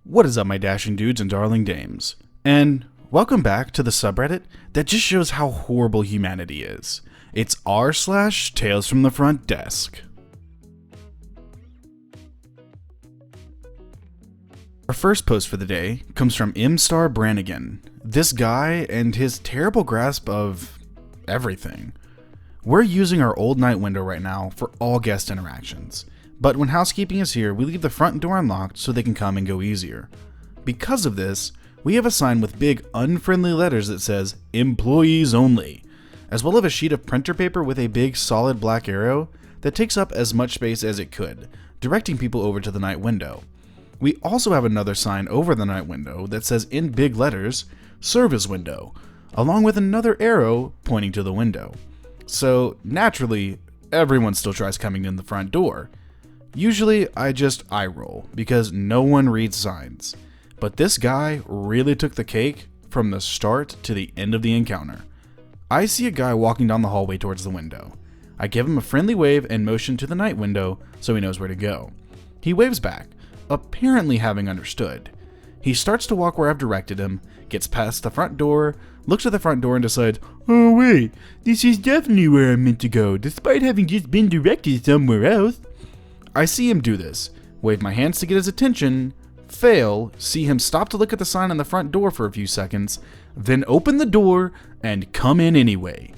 What is up, my dashing dudes and darling dames? And welcome back to the subreddit that just shows how horrible humanity is. It's r/TalesFromTheFrontDesk. Our first post for the day comes from InStarBrannigan. This guy and his terrible grasp of everything. We're using our old night window right now for all guest interactions. But when housekeeping is here, we leave the front door unlocked so they can come and go easier. Because of this, we have a sign with big unfriendly letters that says, "Employees Only," as well as a sheet of printer paper with a big solid black arrow that takes up as much space as it could, directing people over to the night window. We also have another sign over the night window that says in big letters, "Service Window," along with another arrow pointing to the window. So naturally, everyone still tries coming in the front door. Usually, I just eye roll because no one reads signs. But this guy really took the cake from the start to the end of the encounter. I see a guy walking down the hallway towards the window. I give him a friendly wave and motion to the night window so he knows where to go. He waves back, apparently having understood. He starts to walk where I've directed him, gets past the front door, looks at the front door and decides, "Oh wait, this is definitely where I'm meant to go, despite having just been directed somewhere else." I see him do this, wave my hands to get his attention, fail, see him stop to look at the sign on the front door for a few seconds, then open the door and come in anyway.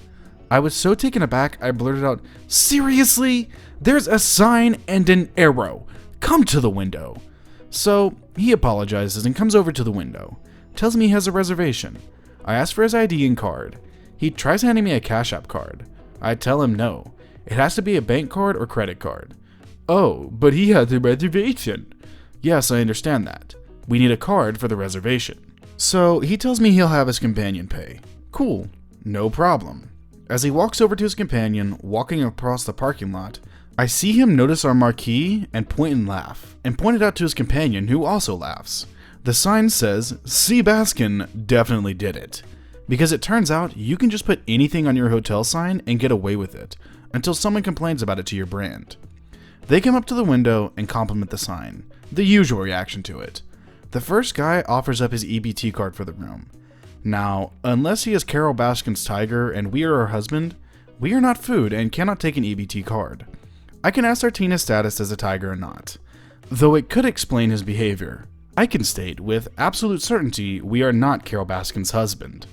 I was so taken aback I blurted out, "Seriously? There's a sign and an arrow. Come to the window." So he apologizes and comes over to the window, tells me he has a reservation. I ask for his ID and card. He tries handing me a Cash App card. I tell him no. It has to be a bank card or credit card. "Oh, but he has a reservation." "Yes, I understand that. We need a card for the reservation." So he tells me he'll have his companion pay. Cool, no problem. As he walks over to his companion, walking across the parking lot, I see him notice our marquee and point and laugh, and point it out to his companion, who also laughs. The sign says, "C. Baskin definitely did it." Because it turns out you can just put anything on your hotel sign and get away with it, until someone complains about it to your brand. They come up to the window and compliment the sign, the usual reaction to it. The first guy offers up his EBT card for the room. Now, unless he is Carol Baskin's tiger and we are her husband, we are not food and cannot take an EBT card. I can ascertain his status as a tiger or not, though it could explain his behavior. I can state with absolute certainty we are not Carol Baskin's husband.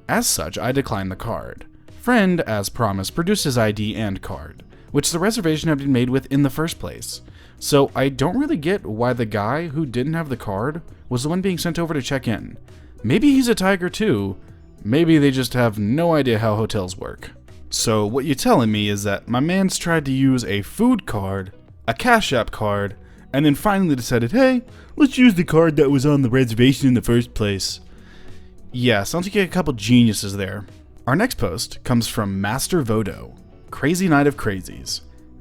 As such, I decline the card. Friend, as promised, produced his ID and card, which the reservation had been made with in the first place. So I don't really get why the guy who didn't have the card was the one being sent over to check in. Maybe he's a tiger too. Maybe they just have no idea how hotels work. So what you're telling me is that my man's tried to use a food card, a Cash App card, and then finally decided, hey, let's use the card that was on the reservation in the first place. Yeah, sounds like you got a couple geniuses there. Our next post comes from MasterVotto. Crazy night of crazies.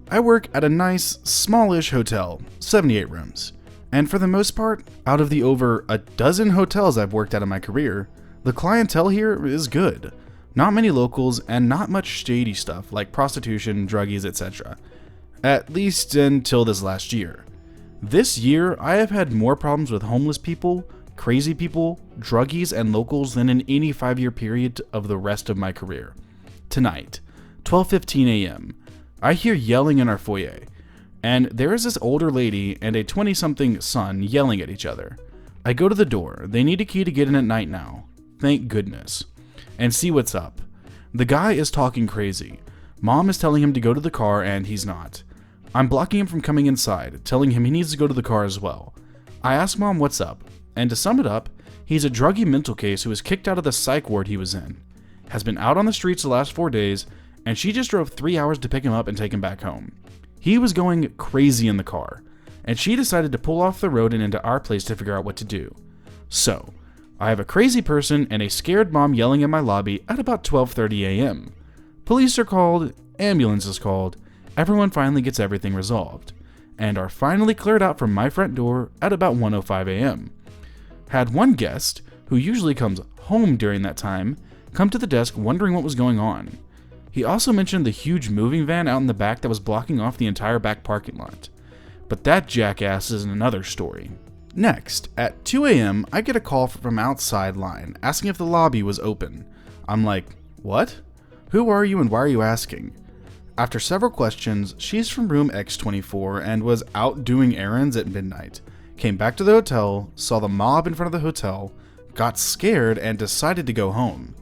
I work at a nice, smallish hotel, 78 rooms. And for the most part, out of the over a dozen hotels I've worked at in my career, the clientele here is good. Not many locals and not much shady stuff like prostitution, druggies, etc. At least until this last year. This year, I have had more problems with homeless people, crazy people, druggies, and locals than in any 5-year period of the rest of my career. Tonight, 12:15 a.m. I hear yelling in our foyer, and there is this older lady and a 20-something son yelling at each other. I go to the door. They need a key to get in at night now. Thank goodness. And see what's up. The guy is talking crazy. Mom is telling him to go to the car and he's not. I'm blocking him from coming inside, telling him he needs to go to the car as well. I ask Mom what's up, and to sum it up, he's a druggy mental case who was kicked out of the psych ward he was in, has been out on the streets the last 4 days, and she just drove 3 hours to pick him up and take him back home. He was going crazy in the car, and she decided to pull off the road and into our place to figure out what to do. So, I have a crazy person and a scared mom yelling in my lobby at about 12:30 a.m. Police are called, ambulance is called, everyone finally gets everything resolved, and are finally cleared out from my front door at about 1:05 a.m. Had one guest, who usually comes home during that time, come to the desk wondering what was going on. He also mentioned the huge moving van out in the back that was blocking off the entire back parking lot. But that jackass is another story. Next, at 2 a.m., I get a call from outside line asking if the lobby was open. I'm like, what? Who are you and why are you asking? After several questions, she's from room X24 and was out doing errands at midnight. Came back to the hotel, saw the mob in front of the hotel, got scared and decided to go home.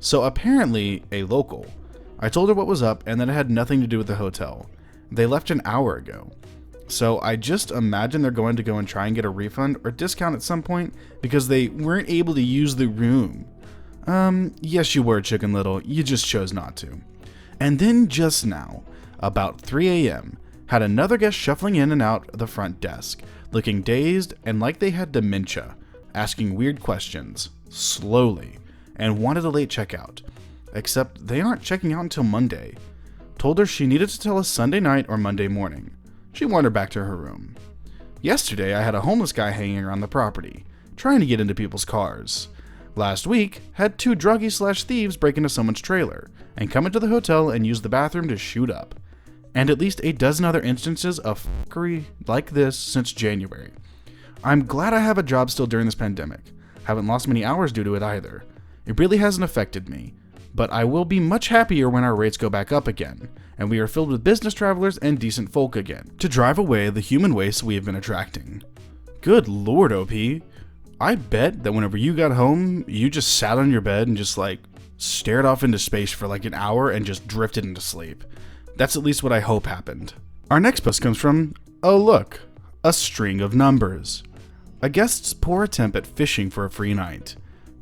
So apparently a local. I told her what was up and that it had nothing to do with the hotel. They left an hour ago. So I just imagine they're going to go and try and get a refund or discount at some point because they weren't able to use the room. Yes you were, Chicken Little, you just chose not to. And then just now, about 3 a.m., had another guest shuffling in and out the front desk, looking dazed and like they had dementia, asking weird questions, slowly, and wanted a late checkout. Except they aren't checking out until Monday. Told her she needed to tell us Sunday night or Monday morning. She wandered back to her room. Yesterday, I had a homeless guy hanging around the property, trying to get into people's cars. Last week, had 2 druggies/thieves break into someone's trailer and come into the hotel and use the bathroom to shoot up. And at least a dozen other instances of fuckery like this since January. I'm glad I have a job still during this pandemic. Haven't lost many hours due to it either. It really hasn't affected me. But I will be much happier when our rates go back up again, and we are filled with business travelers and decent folk again, to drive away the human waste we have been attracting. Good lord, OP. I bet that whenever you got home, you just sat on your bed and just stared off into space for like an hour and just drifted into sleep. That's at least what I hope happened. Our next post comes from, oh look, a string of numbers. A guest's poor attempt at fishing for a free night.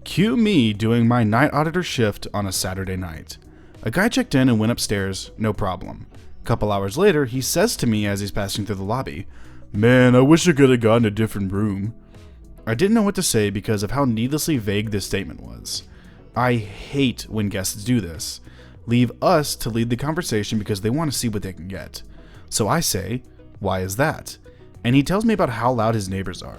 Cue me doing my night auditor shift on a Saturday night. A guy checked in and went upstairs, no problem. Couple hours later, he says to me as he's passing through the lobby, "Man, I wish I could have gotten a different room." I didn't know what to say because of how needlessly vague this statement was. I hate when guests do this. Leave us to lead the conversation because they want to see what they can get. So I say, "Why is that?" And he tells me about how loud his neighbors are.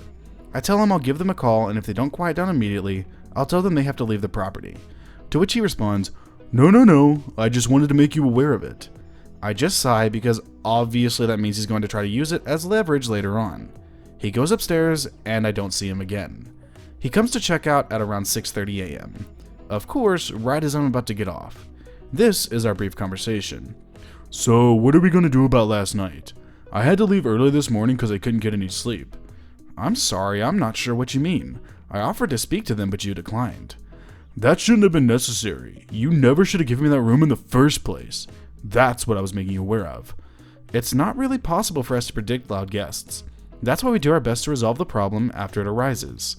I tell him I'll give them a call, and if they don't quiet down immediately, I'll tell them they have to leave the property. To which he responds, No, I just wanted to make you aware of it." I just sigh because obviously that means he's going to try to use it as leverage later on. He goes upstairs and I don't see him again. He comes to check out at around 6:30 a.m. Of course, right as I'm about to get off. This is our brief conversation. "So, what are we going to do about last night? I had to leave early this morning because I couldn't get any sleep." "I'm sorry, I'm not sure what you mean. I offered to speak to them, but you declined." "That shouldn't have been necessary. You never should have given me that room in the first place. That's what I was making you aware of." It's not really possible for us to predict loud guests. That's why we do our best to resolve the problem after it arises.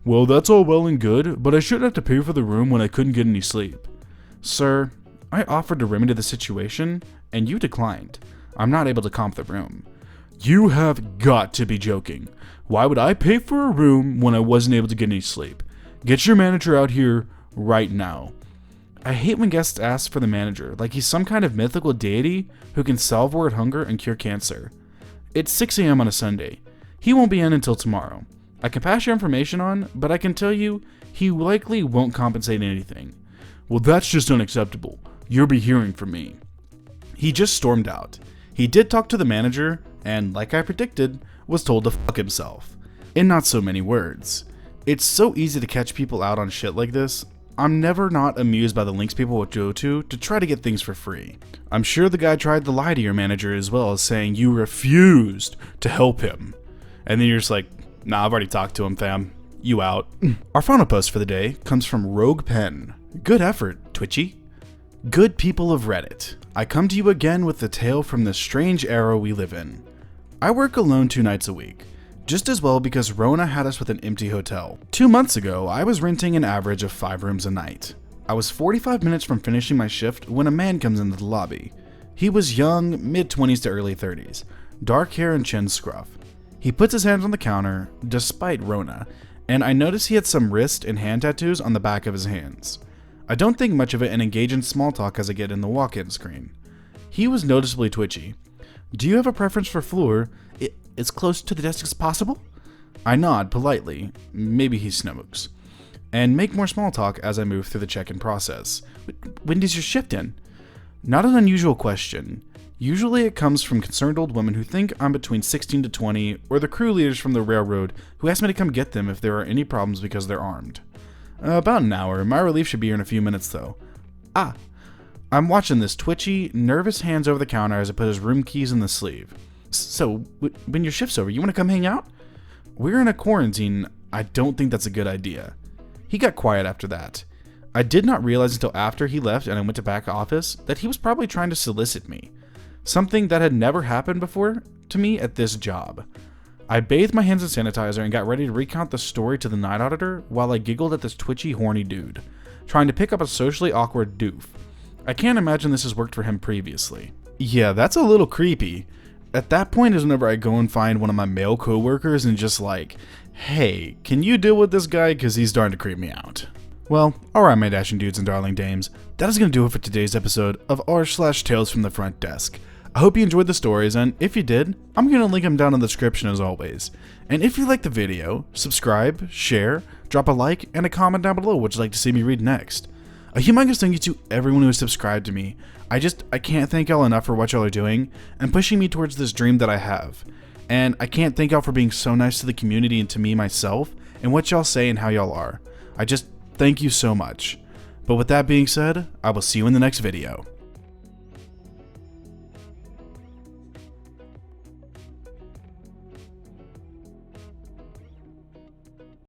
"Well, that's all well and good, but I shouldn't have to pay for the room when I couldn't get any sleep." "Sir, I offered to remedy the situation, and you declined. I'm not able to comp the room." "You have got to be joking. Why would I pay for a room when I wasn't able to get any sleep? Get your manager out here right now." I hate when guests ask for the manager, like he's some kind of mythical deity who can solve word hunger and cure cancer. It's 6 a.m. on a Sunday. He won't be in until tomorrow. I can pass your information on, but I can tell you, he likely won't compensate anything. "Well, that's just unacceptable. You'll be hearing from me." He just stormed out. He did talk to the manager, and like I predicted, was told to fuck himself. In not so many words. It's so easy to catch people out on shit like this. I'm never not amused by the links people would go to try to get things for free. I'm sure the guy tried to lie to your manager as well as saying you refused to help him. And then you're just like, "Nah, I've already talked to him, fam. You out." Our final post for the day comes from Rogue Pen. Good effort, Twitchy. Good people of Reddit, I come to you again with the tale from the strange era we live in. I work alone 2 nights a week. Just as well because Rona had us with an empty hotel. 2 months ago, I was renting an average of 5 rooms a night. I was 45 minutes from finishing my shift when a man comes into the lobby. He was young, mid-20s to early 30s, dark hair and chin scruff. He puts his hands on the counter, despite Rona, and I notice he had some wrist and hand tattoos on the back of his hands. I don't think much of it and engage in small talk as I get in the walk-in screen. He was noticeably twitchy. "Do you have a preference for floor? As close to the desk as possible?" I nod politely, maybe he smokes, and make more small talk as I move through the check-in process. "When does your shift end?" Not an unusual question. Usually it comes from concerned old women who think I'm between 16 to 20, or the crew leaders from the railroad who ask me to come get them if there are any problems because they're armed. About an hour. My relief should be here in a few minutes though. I'm watching this twitchy, nervous hands over the counter as I put his room keys in the sleeve. So, when your shift's over, you want to come hang out? We're in a quarantine. I don't think that's a good idea. He got quiet after that. I did not realize until after he left and I went to back office that he was probably trying to solicit me. Something that had never happened before to me at this job. I bathed my hands in sanitizer and got ready to recount the story to the night auditor while I giggled at this twitchy, horny dude, trying to pick up a socially awkward doof. I can't imagine this has worked for him previously. Yeah, that's a little creepy. At that point is whenever I go and find one of my male coworkers and just like, hey, can you deal with this guy because he's starting to creep me out. Well, alright my dashing dudes and darling dames, that is going to do it for today's episode of r/Tales from the Front Desk. I hope you enjoyed the stories, and if you did, I'm going to link them down in the description as always. And if you liked the video, subscribe, share, drop a like, and a comment down below what you'd like to see me read next. A humongous thank you to everyone who has subscribed to me. I can't thank y'all enough for what y'all are doing and pushing me towards this dream that I have. And I can't thank y'all for being so nice to the community and to me myself and what y'all say and how y'all are. Thank you so much. But with that being said, I will see you in the next video.